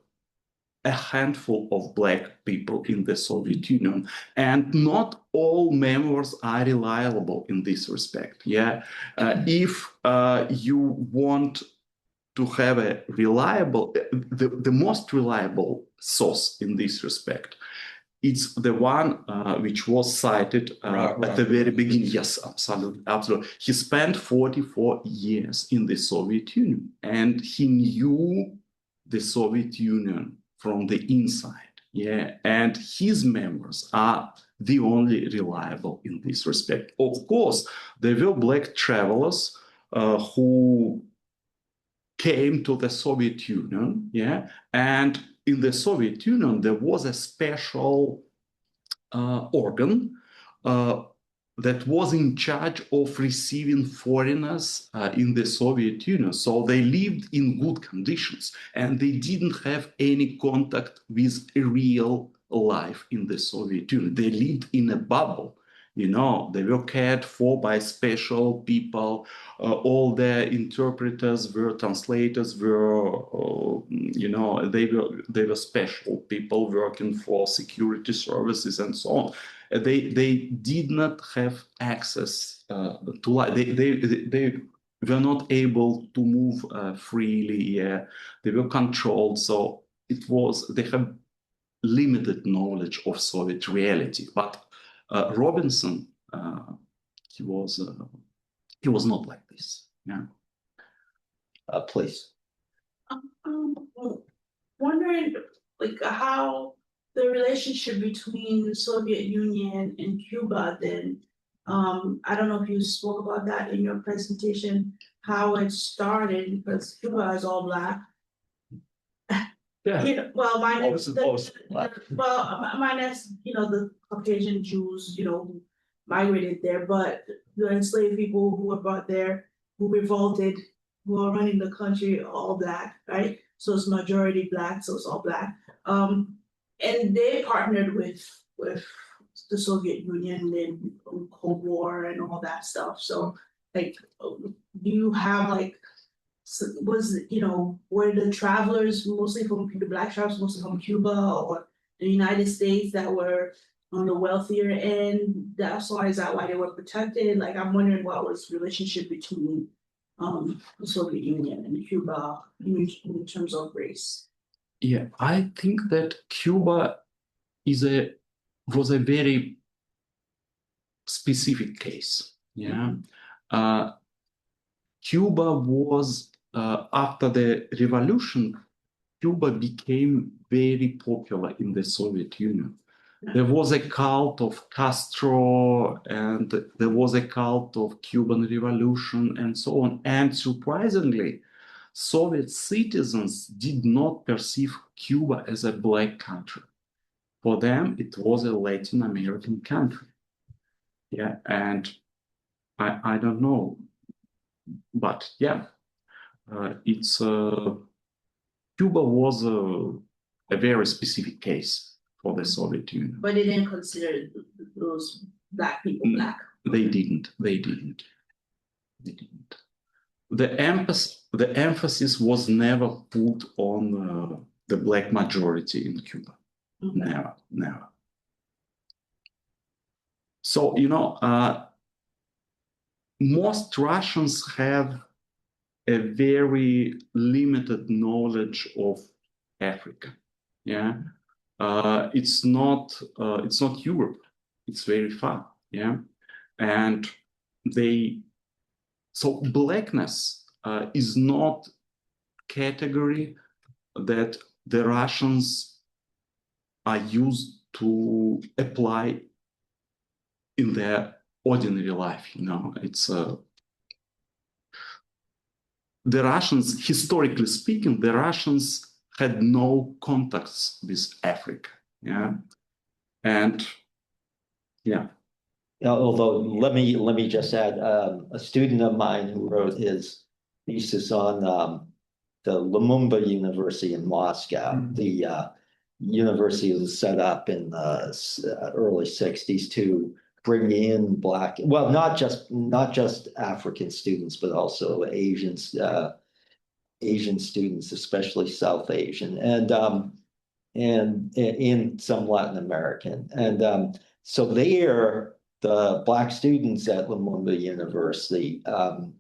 a handful of Black people in the Soviet Union, and not all members are reliable in this respect. Yeah, if you want to have a reliable, the most reliable source in this respect, it's the one which was cited at the very beginning. Yes, absolutely, absolutely. He spent 44 years in the Soviet Union, and he knew the Soviet Union from the inside. Yeah, and his members are the only reliable in this respect. Of course, there were Black travelers who came to the Soviet Union. Yeah, and in the Soviet Union, there was a special organ that was in charge of receiving foreigners in the Soviet Union. So they lived in good conditions, and they didn't have any contact with real life in the Soviet Union. They lived in a bubble. They were cared for by special people. All the interpreters were translators, they were special people working for security services and so on. They did not have access to life. They were not able to move freely. Yeah, they were controlled. So they have limited knowledge of Soviet reality. But Robinson, he was not like this. Yeah. Please. Well, wondering like how the relationship between the Soviet Union and Cuba then, I don't know if you spoke about that in your presentation, how it started, because Cuba is all Black. Yeah. You know, well, minus Most Black. minus, the Caucasian Jews, who migrated there, but the enslaved people who were brought there, who revolted, who are running the country, all Black, right? So it's majority Black, so it's all Black. And they partnered with the Soviet Union in Cold War and all that stuff. So like, do you have like, were the travelers mostly from the Black travelers mostly from Cuba or the United States that were on the wealthier end? Is that why they were protected? Like, I'm wondering what was the relationship between the Soviet Union and Cuba in terms of race. Yeah, I think that Cuba was a very specific case. Yeah, Cuba was after the revolution, Cuba became very popular in the Soviet Union. There was a cult of Castro, and there was a cult of Cuban Revolution, and so on. And surprisingly, Soviet citizens did not perceive Cuba as a Black country. For them, it was a Latin American country. Yeah, and I don't know, but yeah, Cuba was a very specific case for the Soviet Union. But they didn't consider those Black people Black. They didn't. The emphasis was never put on the Black majority in Cuba. Okay. Never. So, most Russians have a very limited knowledge of Africa. Yeah, it's not Europe. It's very far. Yeah, and so Blackness is not category that the Russians are used to apply in their ordinary life. It's the Russians, historically speaking, the Russians had no contacts with Africa. Yeah, and yeah. Although let me just add, a student of mine who wrote his thesis on the Lumumba University in Moscow. The university was set up in the early '60s to bring in Black, well, not just African students, but also Asian students, especially South Asian, and in some Latin American, and so there. The Black students at Lumumba University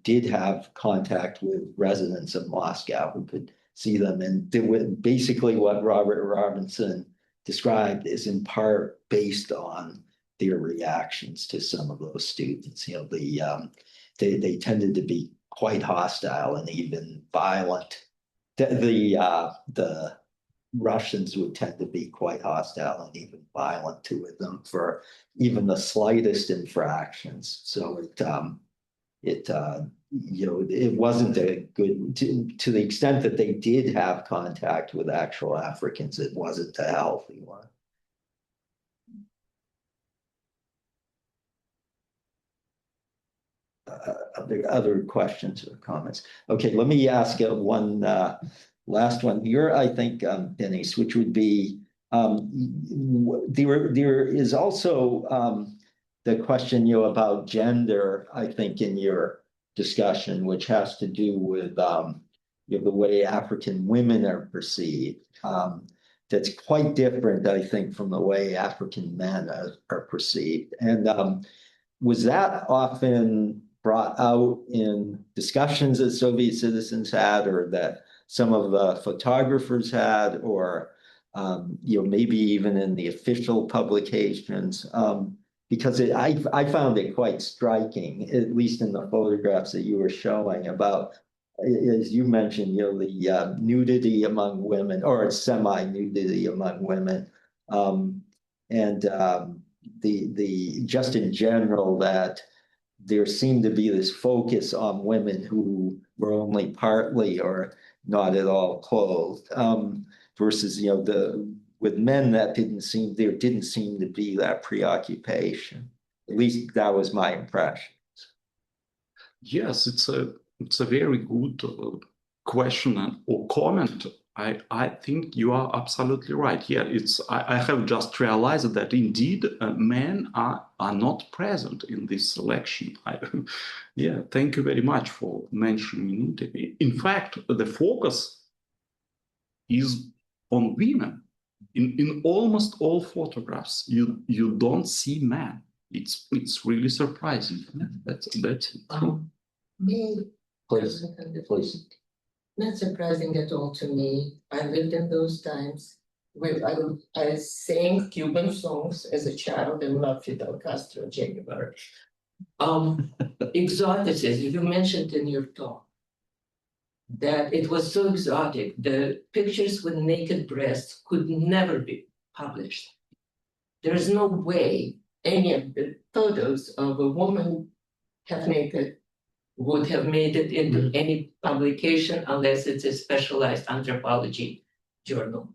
did have contact with residents of Moscow who could see them. And basically what Robert Robinson described is in part based on their reactions to some of those students. They tended to be quite hostile and even violent. The Russians would tend to be quite hostile and even violent to them for even the slightest infractions. So it wasn't a good, to the extent that they did have contact with actual Africans, it wasn't a healthy one. Other questions or comments? Okay, let me ask one last one here, I think, Denise, which would be, there is also the question about gender, I think, in your discussion, which has to do with the way African women are perceived. That's quite different, I think, from the way African men are perceived. And was that often brought out in discussions that Soviet citizens had, or that some of the photographers had, or maybe even in the official publications. Because I found it quite striking, at least in the photographs that you were showing about, as you mentioned, the nudity among women or semi-nudity among women. And the just in general that there seemed to be this focus on women who were only partly or not at all clothed, versus with men that didn't seem to be that preoccupation. At least that was my impression. Yes, it's a very good question or comment. I think you are absolutely right. Yeah, I have just realized that indeed men are not present in this selection. Yeah, thank you very much for mentioning it. In fact, the focus is on women. In almost all photographs, you don't see men. It's really surprising. That's Me, Please. not surprising at all to me. I lived in those times. I sang Cuban songs as a child and loved Fidel Castro, Che Guevara. Exoticism, you mentioned in your talk that it was so exotic. The pictures with naked breasts could never be published. There's no way any of the photos of a woman half naked would have made it into any publication unless it's a specialized anthropology journal.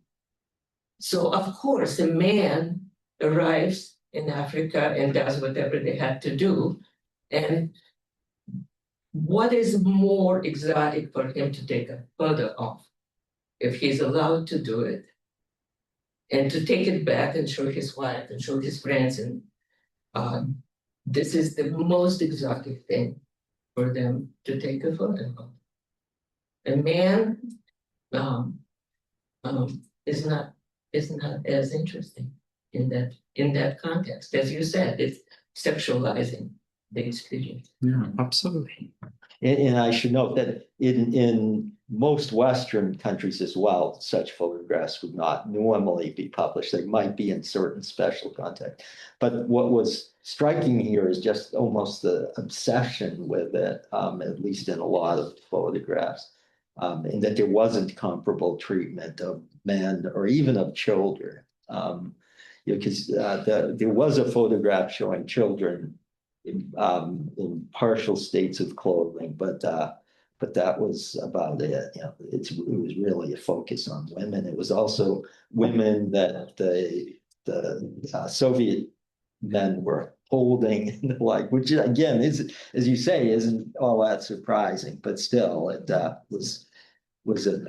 So of course, a man arrives in Africa and does whatever they had to do. And what is more exotic for him to take a photo of, if he's allowed to do it, and to take it back and show his wife and show his friends? And this is the most exotic thing for them to take a photo of. A man is not as interesting in that context. As you said, it's sexualizing the experience. Yeah, absolutely. And I should note that in most Western countries as well, such photographs would not normally be published. They might be in certain special context. But what was striking here is just almost the obsession with it, at least in a lot of photographs, and that there wasn't comparable treatment of men or even of children. Because there was a photograph showing children in partial states of clothing, but that was about it. It was really a focus on women. It was also women that the Soviet men were holding and the like, which again is, as you say, isn't all that surprising, but still it was an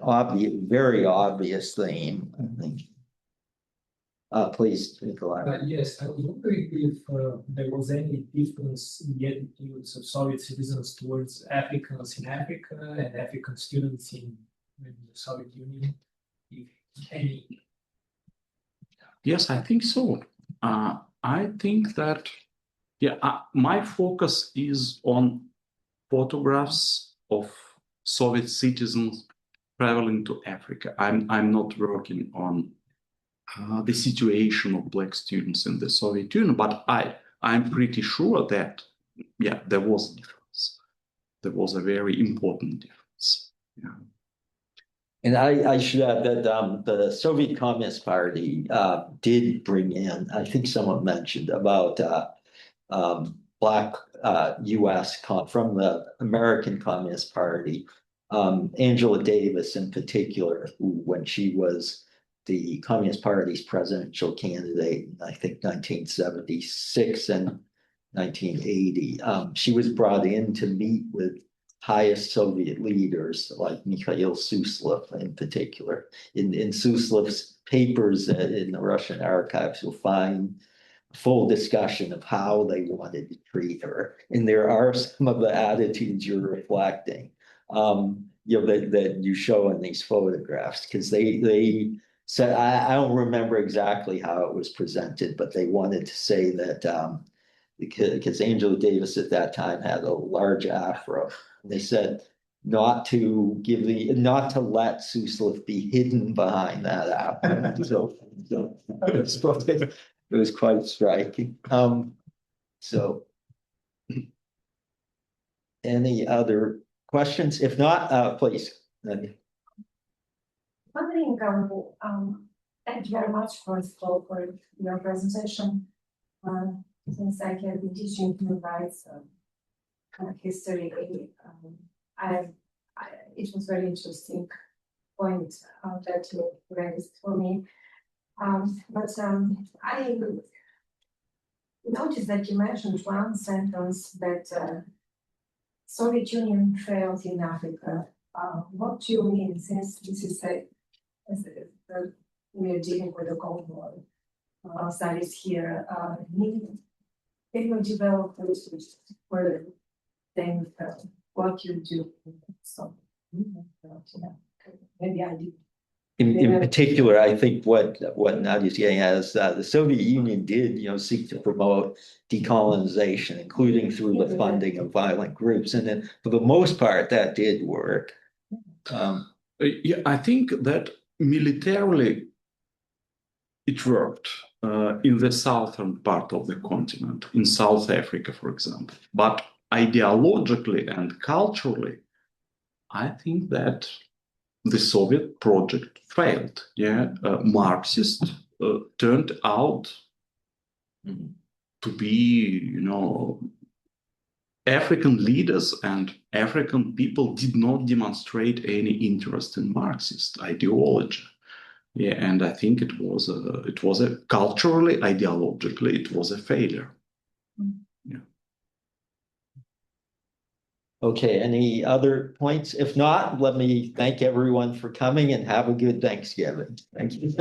very obvious theme, I think. Please, Nikolai. Yes, I was wondering if there was any difference in the attitudes of Soviet citizens towards Africans in Africa and African students in the Soviet Union, if any. Yes, I think so. I think that, my focus is on photographs of Soviet citizens traveling to Africa. I'm not working on the situation of Black students in the Soviet Union, but I'm pretty sure that, there was a difference. There was a very important difference. Yeah. And I should add that the Soviet Communist Party did bring in, I think someone mentioned about Black US from the American Communist Party, Angela Davis in particular, who when she was the Communist Party's presidential candidate in, I think, 1976 and 1980. She was brought in to meet with highest Soviet leaders like Mikhail Suslov in particular. In Suslov's papers in the Russian archives, you'll find a full discussion of how they wanted to treat her. And there are some of the attitudes you're reflecting, that you show in these photographs, because they said, I don't remember exactly how it was presented, but they wanted to say that because Angela Davis at that time had a large afro. They said not to let Suslov be hidden behind that app. So it was quite striking. So any other questions? If not, please. Wondering, thank you very much for your presentation. Since I have been teaching human rights history, it was very interesting point that you raised for me. But I noticed that you mentioned one sentence that Soviet Union failed in Africa. What do you mean, since this is we are dealing with the Cold War studies here? Can you develop this further? Then what you do? So maybe I did. In particular, I think what Nadia's getting at is that the Soviet Union did, seek to promote decolonization, including through the funding of violent groups, and then for the most part, that did work. Yeah, I think that militarily it worked in the southern part of the continent, in South Africa, for example. But ideologically and culturally, I think that the Soviet project failed. Yeah, Marxists turned out to be, African leaders and African people did not demonstrate any interest in Marxist ideology. Yeah, and I think it was a culturally, ideologically, it was a failure. Yeah. Okay, any other points? If not, let me thank everyone for coming and have a good Thanksgiving. Thank you.